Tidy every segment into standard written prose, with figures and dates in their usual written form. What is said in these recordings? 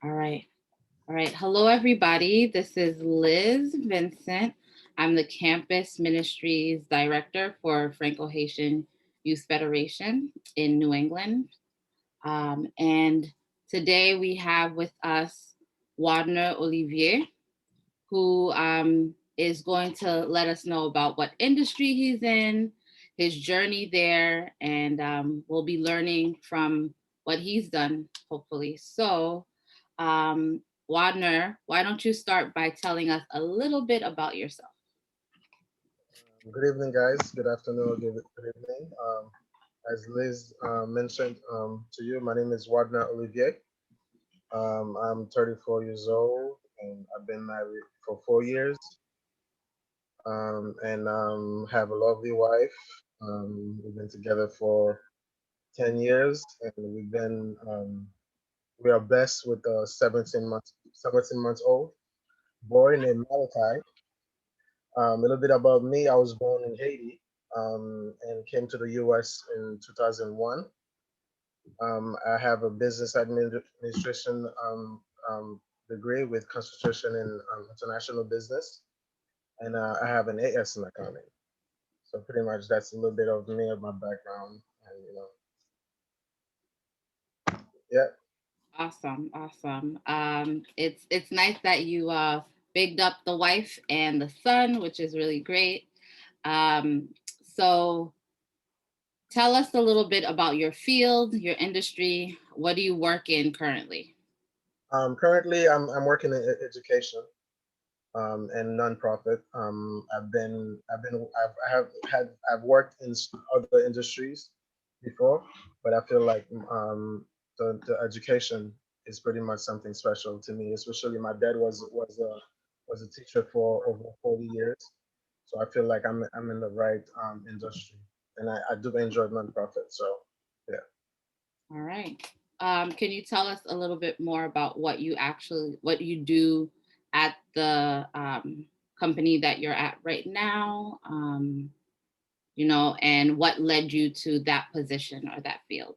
All right. All right. Hello, everybody. This is Liz Vincent. I'm the Campus Ministries Director for Franco-Haitian Youth Federation in New England. And today we have with us Wadner Olivier, who is going to let us know about what industry he's in, his journey there, and we'll be learning from what he's done, hopefully. So, Wadner, why don't you start by telling us a little bit about yourself? Good evening, guys. Good afternoon. Good evening. As Liz mentioned to you, my name is Wadner Olivier. I'm 34 years old and I've been married for 4 years and have a lovely wife. We've been together for 10 years and we are blessed with a 17 months old boy named Malachi. A little bit about me. I was born in Haiti and came to the US in 2001. I have a business administration degree with concentration in international business, and I have an AS in accounting. So pretty much that's a little bit of me, of my background, and yeah. Awesome, awesome. It's nice that you bigged up the wife and the son, which is really great. So tell us a little bit about your field, your industry. What do you work in currently? Currently, I'm working in education and nonprofit. I've worked in other industries before, but I feel like the education is pretty much something special to me. Especially my dad was a teacher for over 40 years, so I feel like I'm in the right industry, and I do enjoy nonprofit. So yeah. All right. Can you tell us a little bit more about what you do at the company that you're at right now? And what led you to that position or that field?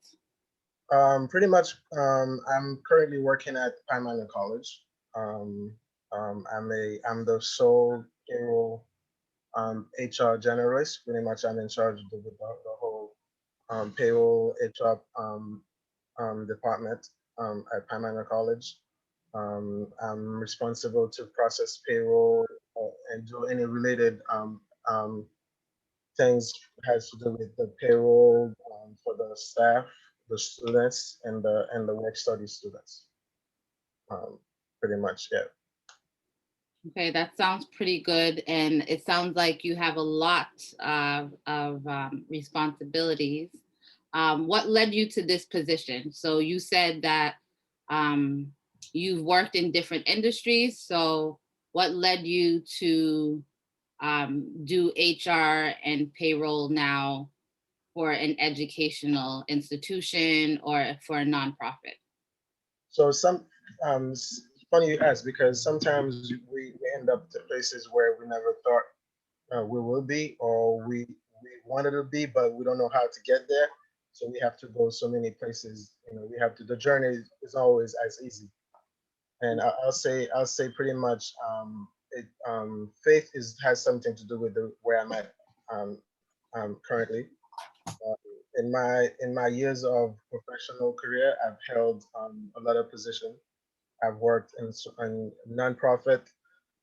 Pretty much, I'm currently working at Pine College. Um, I'm the sole payroll HR generalist. Pretty much, I'm in charge of the whole payroll HR department at Pine College. I'm responsible to process payroll and do any related things has to do with the payroll for the staff, the students, and the work study students. Um, Pretty much, yeah. Okay, that sounds pretty good. And it sounds like you have a lot of responsibilities. What led you to this position? So you said that um, you've worked in different industries. So what led you to do HR and payroll now for an educational institution or for a nonprofit? So funny you ask because sometimes we end up to places where we never thought we will be, or we wanted to be, but we don't know how to get there. So we have to go so many places. We have to. The journey is always as easy. And I'll say pretty much faith is has something to do with where I'm at currently. In my years of professional career, I've held a lot of positions. I've worked in nonprofit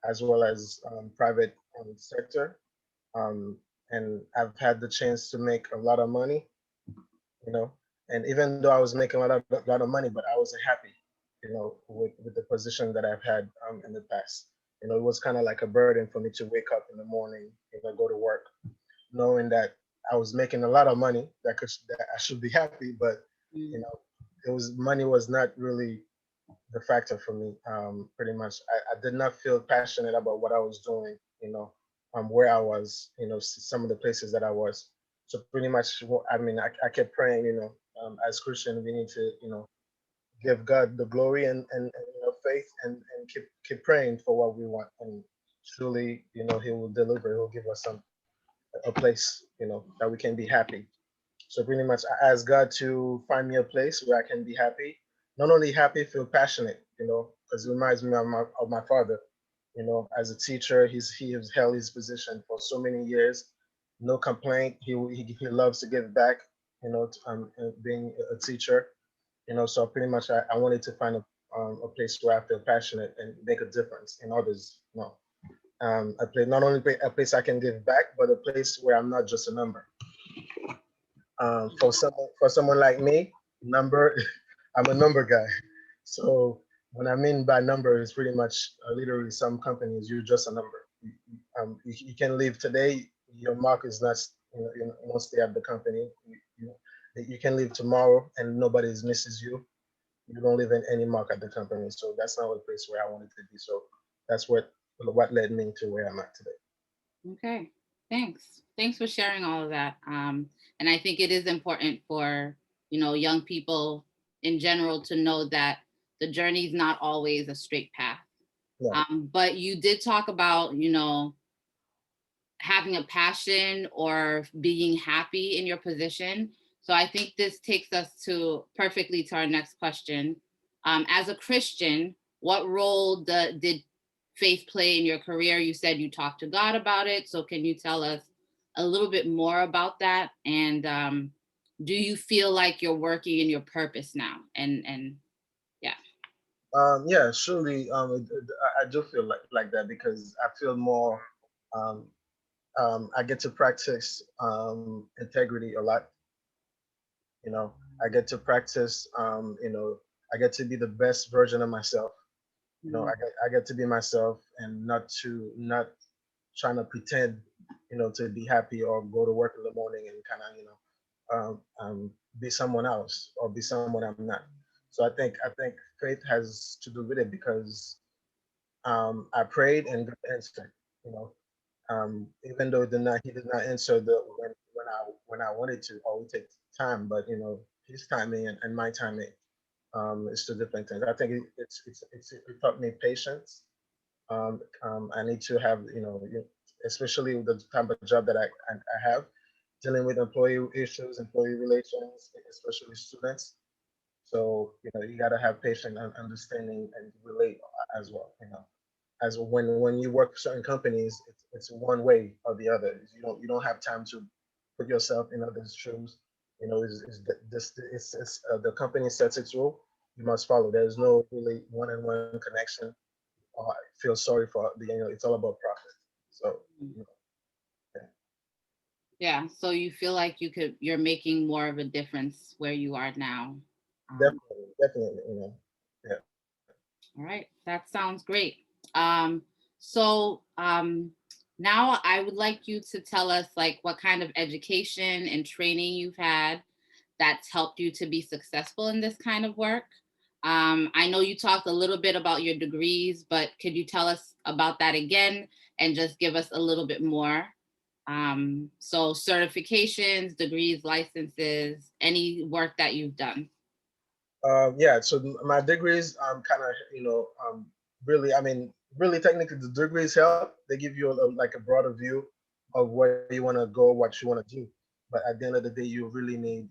as well as private sector, um, and I've had the chance to make a lot of money. You know, and even though I was making a lot of money, but I wasn't happy. With the position that I've had in the past. It was kind of like a burden for me to wake up in the morning, go to work, knowing that I was making a lot of money that I should be happy, but you Mm. know, it was money was not really the factor for me. Pretty much, I did not feel passionate about what I was doing. Where I was, some of the places that I was. So pretty much, I mean, I kept praying. As Christian, we need to, give God the glory and faith and keep praying for what we want. And truly, He will deliver. He'll give us a place, that we can be happy. So pretty much, I ask God to find me a place where I can be happy. Not only happy, feel passionate. because it reminds me of my father. As a teacher, he has held his position for so many years, no complaint. He loves to give back. Being a teacher. So pretty much I wanted to find a place where I feel passionate and make a difference in others. A place not only a place I can give back, but a place where I'm not just a number. For someone like me, number, I'm a number guy. So what I mean by number is pretty much literally some companies you're just a number. You can leave today, your mark is not you won't stay at the company. You can leave tomorrow and nobody misses you. You don't leave any mark at the company. So that's not a place where I wanted to be. So that's what led me to where I'm at today. Okay, thanks. Thanks for sharing all of that. And I think it is important for, young people in general to know that the journey is not always a straight path. Yeah. But you did talk about, having a passion or being happy in your position. So I think this takes us to perfectly to our next question. As a Christian, what role did faith play in your career? You said you talked to God about it. So can you tell us a little bit more about that? And do you feel like you're working in your purpose now? And yeah. Yeah, surely. I do feel like that because I feel more. Um, I get to practice integrity a lot. I get to practice. I get to be the best version of myself. Mm, I get to be myself and not trying to pretend, to be happy or go to work in the morning and kind of, be someone else or be someone I'm not. So I think faith has to do with it because I prayed and God answered. You know, even though he did not answer when I wanted to, or we take time, but his timing and my timing is two different things. I think it taught me patience. I need to have especially with the type of job that I have, dealing with employee issues, employee relations, especially students. So you got to have patience and understanding and relate as well. As when you work for certain companies, it's one way or the other. You don't have time to put yourself in others' shoes. The company sets its rule, you must follow. There's no really one-on-one connection. I feel sorry for it's all about profit. So mm. you know, yeah, Yeah. So you feel like you're making more of a difference where you are now. Um, definitely, yeah. All right, that sounds great. Um, so now I would like you to tell us like what kind of education and training you've had that's helped you to be successful in this kind of work. I know you talked a little bit about your degrees, but could you tell us about that again and just give us a little bit more? So certifications, degrees, licenses, any work that you've done. Yeah, so my degrees kind of really, I mean, really technically the degrees help. They give you like a broader view of where you want to go, what you want to do. But at the end of the day, you really need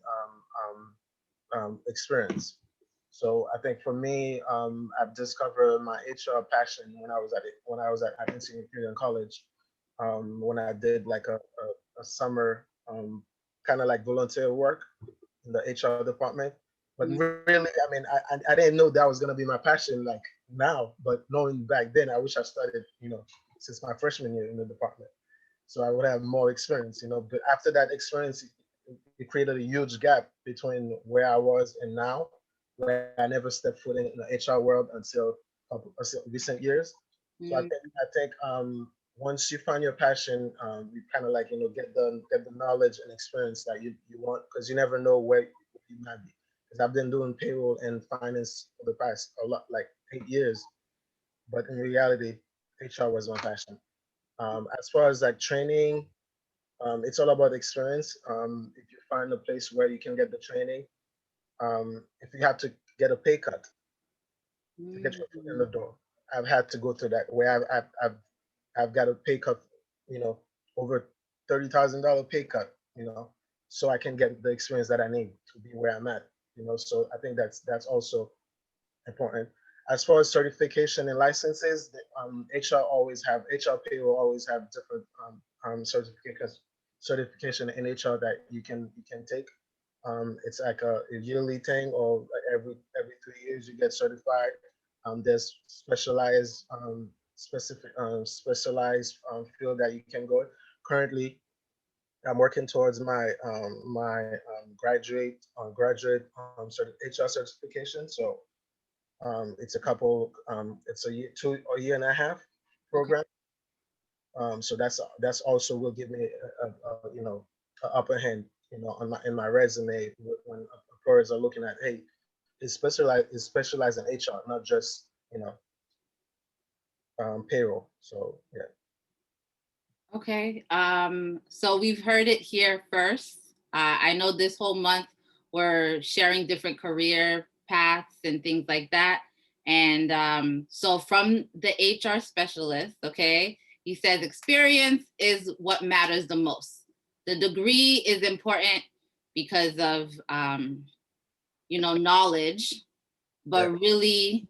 experience. So I think for me, I've discovered my HR passion when I was at NC Imperial College, when I did like a summer kind of like volunteer work in the HR department. But Mm, really, I mean, I didn't know that was gonna be my passion like now. But knowing back then, I wish I started, since my freshman year in the department, so I would have more experience. But after that experience, it created a huge gap between where I was and now, where I never stepped foot in the HR world until recent years. So I mm, think I think once you find your passion, you kind of like get the knowledge and experience that you want, because you never know where you might be. Because I've been doing payroll and finance for the past a lot, like 8 years, but in reality, HR was my passion. As far as like training, it's all about experience. If you find a place where you can get the training, if you have to get a pay cut to get your foot in the mm, door, I've had to go through that where I've got a pay cut, you know, over $30,000 pay cut, so I can get the experience that I need to be where I'm at. So I think that's also important. As far as certification and licenses, HR Payroll always have different certification in HR that you can take. It's like a yearly thing, or like every 3 years you get certified. There's specialized field that you can go. Currently, I'm working towards my graduate HR certification. So it's a year and a half Okay. program. So that's also will give me a upper hand, on my in my resume when employers are looking at, hey, it's specialized in HR, not just payroll. So yeah. Okay. So we've heard it here first. I know this whole month we're sharing different career paths and things like that. And so from the HR specialist, okay, he says experience is what matters the most. The degree is important because of knowledge, Yeah. but really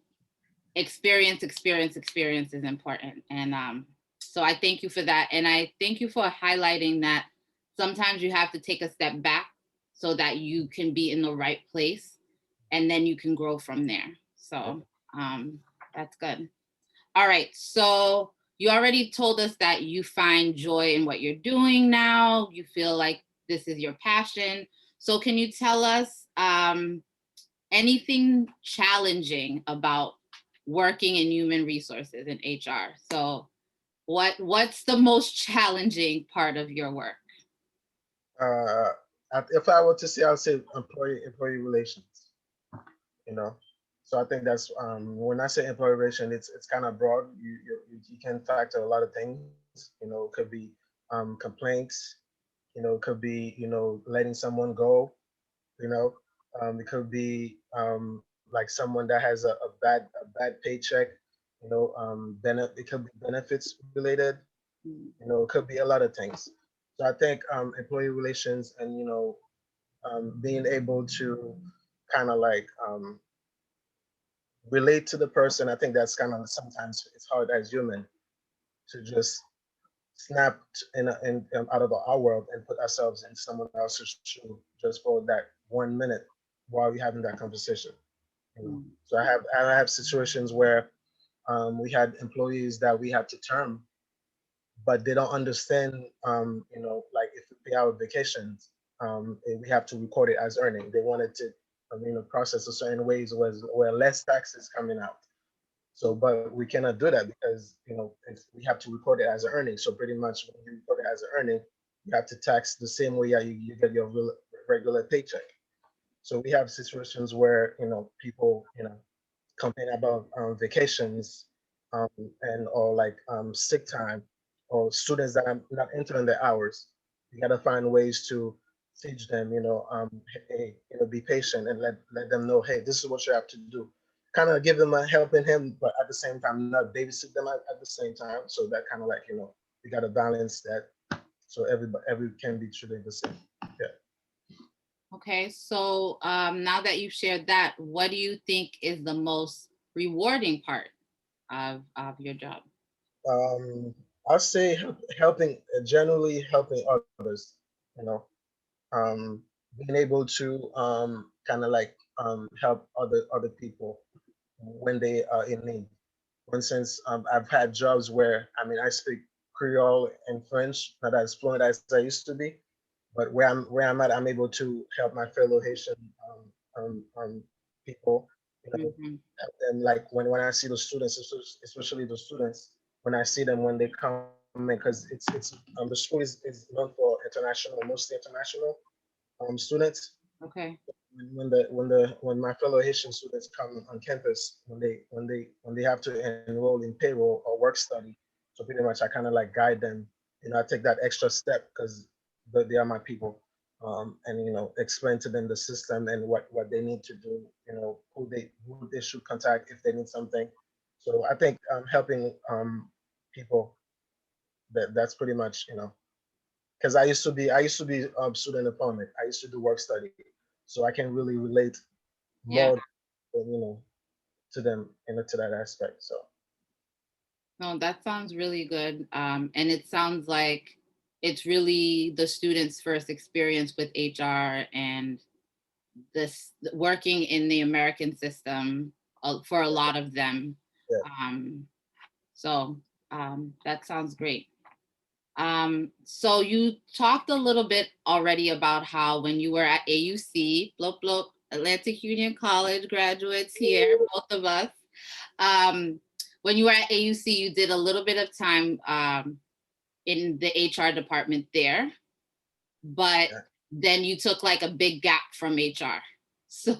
experience is important. And so I thank you for that. And I thank you for highlighting that sometimes you have to take a step back so that you can be in the right place and then you can grow from there. Yeah. So that's good. All right. So you already told us that you find joy in what you're doing now. You feel like this is your passion. So can you tell us anything challenging about working in human resources in HR? So what's the most challenging part of your work? Uh, if I were to say, I'll say employee relations. You know, so I think that's when I say employee relation, it's kind of broad. You can factor a lot of things. It could be complaints. It could be letting someone go. You know, it could be like someone that has a bad paycheck. It could be benefits related. It could be a lot of things. So I think employee relations and being able to kind of like relate to the person. I think that's kind of sometimes it's hard as human to just snap out of our world and put ourselves in someone else's shoe just for that 1 minute while we're having that conversation. So I have situations where we had employees that we had to term, but they don't understand. Like if we pay our vacations, we have to record it as earning. They wanted to, process a certain ways where less taxes coming out. So, but we cannot do that because we have to record it as an earning. So pretty much when you record it as an earning, you have to tax the same way you get your regular paycheck. So we have situations where people complain about vacations, um, and or like sick time, or students that are not entering their hours. You got to find ways to teach them, hey, be patient and let them know, hey, this is what you have to do. Kind of give them a helping hand, but at the same time, not babysit them at the same time. So that kind of like, you got to balance that so every can be treated the same. Yeah. Okay, so now that you've shared that, what do you think is the most rewarding part of your job? Um, I'll say helping, generally helping others. You know, um, being able to kind of like help other people when they are in need. For instance, I've had jobs where I speak Creole and French, not as fluent as I used to be, but where I'm at, I'm able to help my fellow Haitian people. Mhm. Help them like when I see the students, especially the students, when I see them when they come in, because it's the school is known for international, mostly international students. Okay. When my fellow Haitian students come on campus, when they have to enroll in payroll or work study, so pretty much I kind of like guide them. I take that extra step because they are my people, and explain to them the system and what they need to do. Who they should contact if they need something. So I think helping people, that's pretty much because I used to be student employment. I used to do work study, so I can really relate Yeah. more, you know, to them, to that aspect. So No, that sounds really good. And it sounds like it's really the students' first experience with HR and this working in the American system for a lot of them. yeah. Um, so that sounds great. So you talked a little bit already about how when you were at AUC, blop, blop, Atlantic Union College graduates here, both of us. Um, when you were at AUC, you did a little bit of time in the HR department there, but Yeah. then you took like a big gap from HR. So,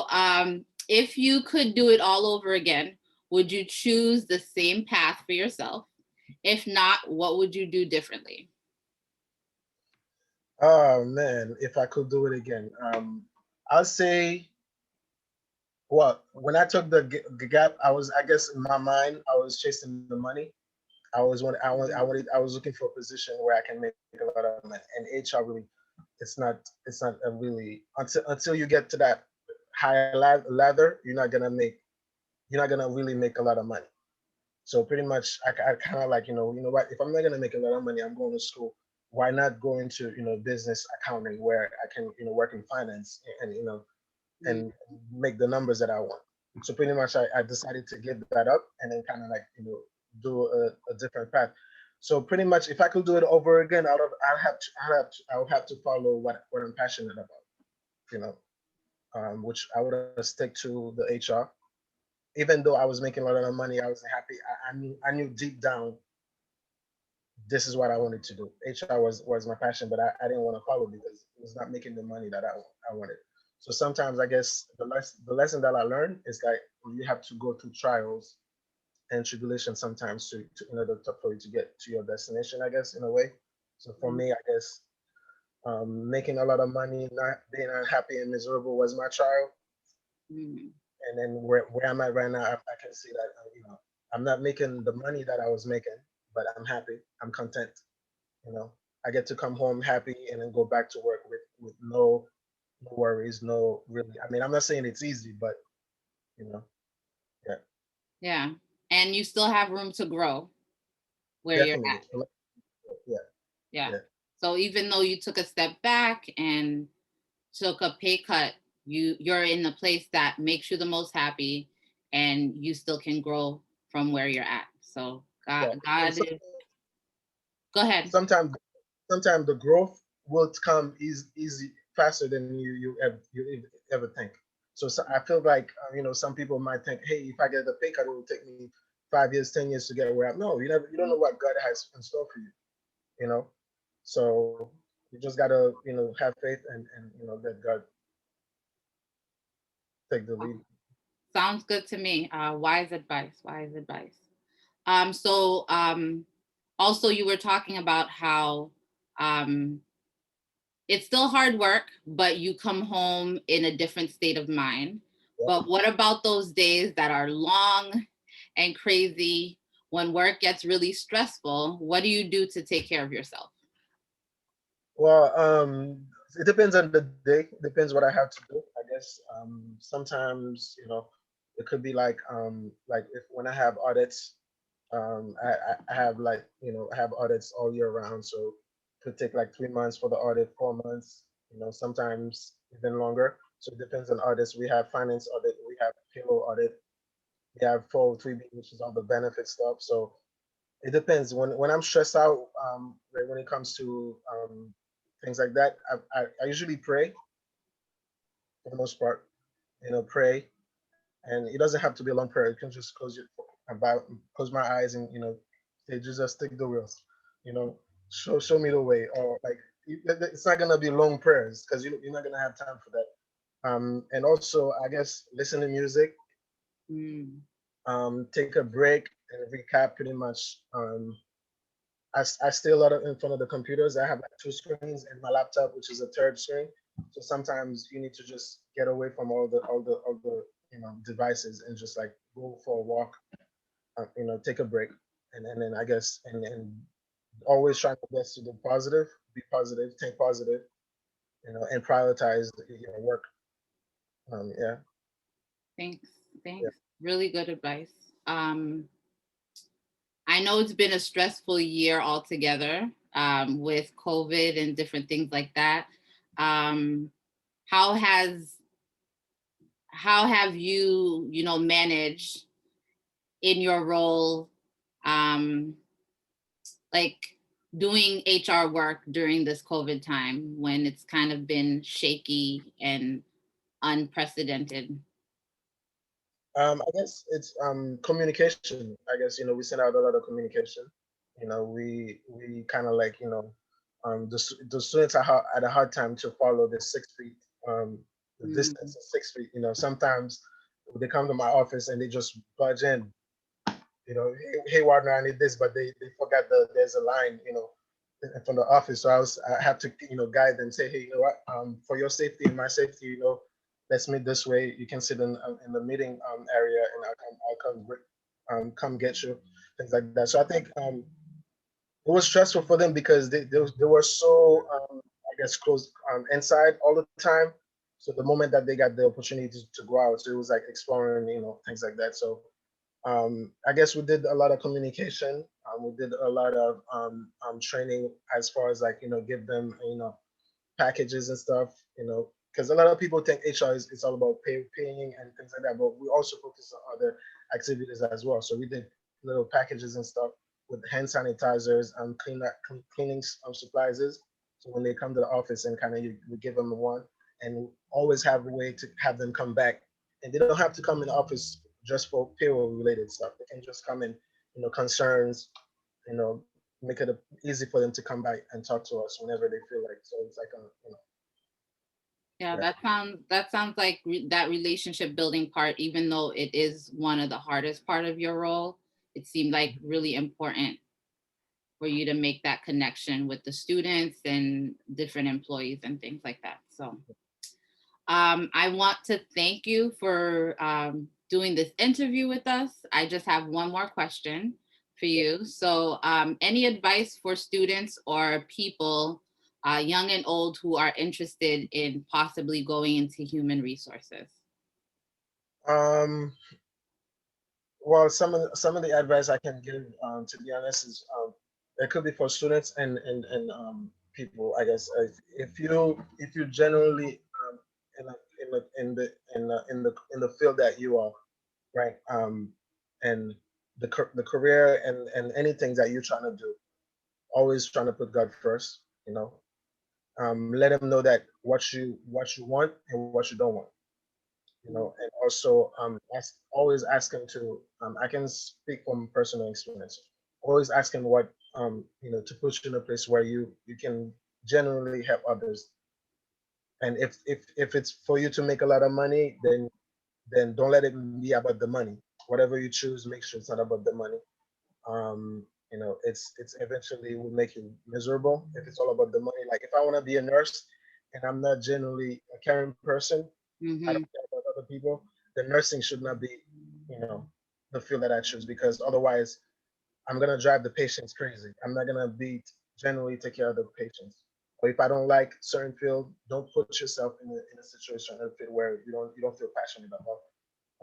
Mhm. if you could do it all over again, would you choose the same path for yourself? If not, what would you do differently? Oh man, if I could do it again, I'll say, well, when I took the gap, I guess in my mind, I was chasing the money. I was looking for a position where I can make a lot of money. And HR really, it's not a really, until you get to that higher ladder, you're not gonna really make a lot of money. So pretty much, I kind of like, what, if I'm not gonna make a lot of money, I'm going to school. Why not go into, business accounting where I can, work in finance and, Mm, and make the numbers that I want. So pretty much, I decided to give that up and then kind of like, do a different path. So pretty much, if I could do it over again, I would have to follow what I'm passionate about, you know, which I would stick to the HR. Even though I was making a lot of money, I wasn't happy. I knew deep down this is what I wanted to do. HR was my passion, but I didn't want to follow because it was not making the money that I wanted. So sometimes I guess the lesson that I learned is that you have to go through trials and tribulations sometimes in order for you to get to your destination, I guess, in a way. So for mm, me, I guess making a lot of money, not being unhappy and miserable was my trial. mm. And then where I'm at right now, I can see that I'm not making the money that I was making, but I'm happy. I'm content. You know, I get to come home happy and then go back to work with no worries, no really. I mean, I'm not saying it's easy, but you know, yeah, Yeah. And you still have room to grow where you're definitely, at. yeah, Yeah. yeah, So even though you took a step back and took a pay cut, you're in the place that makes you the most happy and you still can grow from where you're at. So yeah. And God is, go ahead. sometimes sometimes the growth will come easy faster than you ever think. So I feel like some people might think, hey, if I get the pay cut, it will take me 5 years, 10 years to get where I'm. No, you don't know what God has in store for you. You know, so you just gotta have faith and let God take the lead. Sounds good to me. Wise advice, wise advice. So also you were talking about how um, it's still hard work, but you come home in a different state of mind. Yeah. But what about those days that are long and crazy when work gets really stressful? What do you do to take care of yourself? Well, it depends on the day. Depends what I have to do. I guess sometimes it could be like if when I have audits, I have like I have audits all year round, so it could take like 3 months for the audit, 4 months, sometimes even longer. So it depends on audits. We have finance audit, we have payroll audit, we have 403B, which is all the benefit stuff. So it depends. When I'm stressed out, like when it comes to things like that, I usually pray for the most part. Pray, and it doesn't have to be a long prayer. You can just about close my eyes and say, Jesus, take the wheels. You know, show me the way, or like it's not gonna be long prayers because you're not gonna have time for that. And also, I guess listen to music, Mm, take a break and recap pretty much. I stay a lot in front of the computers. I have like two screens and my laptop, which is a third screen. So sometimes you need to just get away from all the devices and just like go for a walk, take a break, and then I guess and always trying my best to be positive, think positive, and prioritize your work. Yeah. thanks. Yeah. Thanks. Really good advice. I know it's been a stressful year altogether, with COVID and different things like that. Um, how has how have you, managed in your role, um, like doing HR work during this COVID time when it's kind of been shaky and unprecedented? I guess it's communication. I guess we send out a lot of communication. We kind of like the students are at a hard time to follow the 6 feet the distance Mhm. of 6 feet. Sometimes they come to my office and they just budge in. Hey, Wadner, I need this, but they forgot there's a line. From the office. So I have to guide them, say, hey, what, for your safety and my safety, let's meet this way. You can sit in the meeting area, and I'll come get you, things like that. So I think it was stressful for them because they were so I guess close inside all the time. So the moment that they got the opportunity to go out, so it was like exploring, things like that. So I guess we did a lot of communication. We did a lot of training as far as like give them packages and stuff. Because a lot of people think HR is it's all about paying and things like that, but we also focus on other activities as well. So we did little packages and stuff with hand sanitizers and cleaning supplies. So when they come to the office and kind of we give them one, and always have a way to have them come back, and they don't have to come in the office just for payroll related stuff. They can just come in, concerns, make it easy for them to come by and talk to us whenever they feel like. So it's like Yeah, yeah. that sounds like that relationship building part, even though it is one of the hardest part of your role, it seemed like really important for you to make that connection with the students and different employees and things like that. So I want to thank you for doing this interview with us. I just have one more question for you. So, any advice for students or people, young and old, who are interested in possibly going into human resources? Um, well, some of the advice I can give, to be honest, is it could be for students and people. I guess if you generally in the field that you are, right, and the career and anything that you're trying to do, always trying to put God first. Let them know that what you want and what you don't want. And also always ask them to. I can speak from personal experience. Always ask them what to put you in a place where you can genuinely help others. And if it's for you to make a lot of money, then don't let it be about the money. Whatever you choose, make sure it's not about the money. It's eventually will make you miserable if it's all about the money. Like if I want to be a nurse and I'm not genuinely a caring person, I don't Mm-hmm. care about other people. The nursing should not be, you know, the field that I choose, because otherwise I'm gonna drive the patients crazy. I'm not gonna be genuinely take care of the patients. Or if I don't like certain field, don't put yourself in a situation or field where you don't feel passionate about.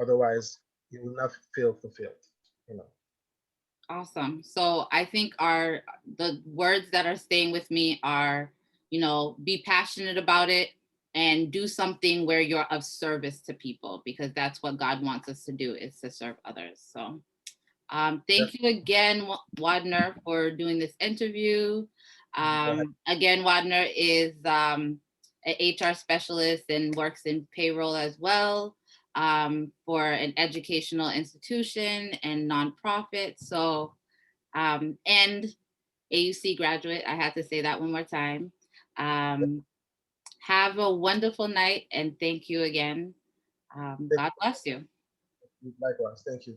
Otherwise, you will not feel fulfilled. You know. Awesome. So I think the words that are staying with me are, be passionate about it and do something where you're of service to people, because that's what God wants us to do, is to serve others. So thank you again, Wadner, for doing this interview. Right. Again, Wadner is an HR specialist and works in payroll as well, for an educational institution and nonprofit. So, and AUC graduate. I had to say that one more time. Um, have a wonderful night and thank you again. Thank God bless you. you. Likewise. Thank you.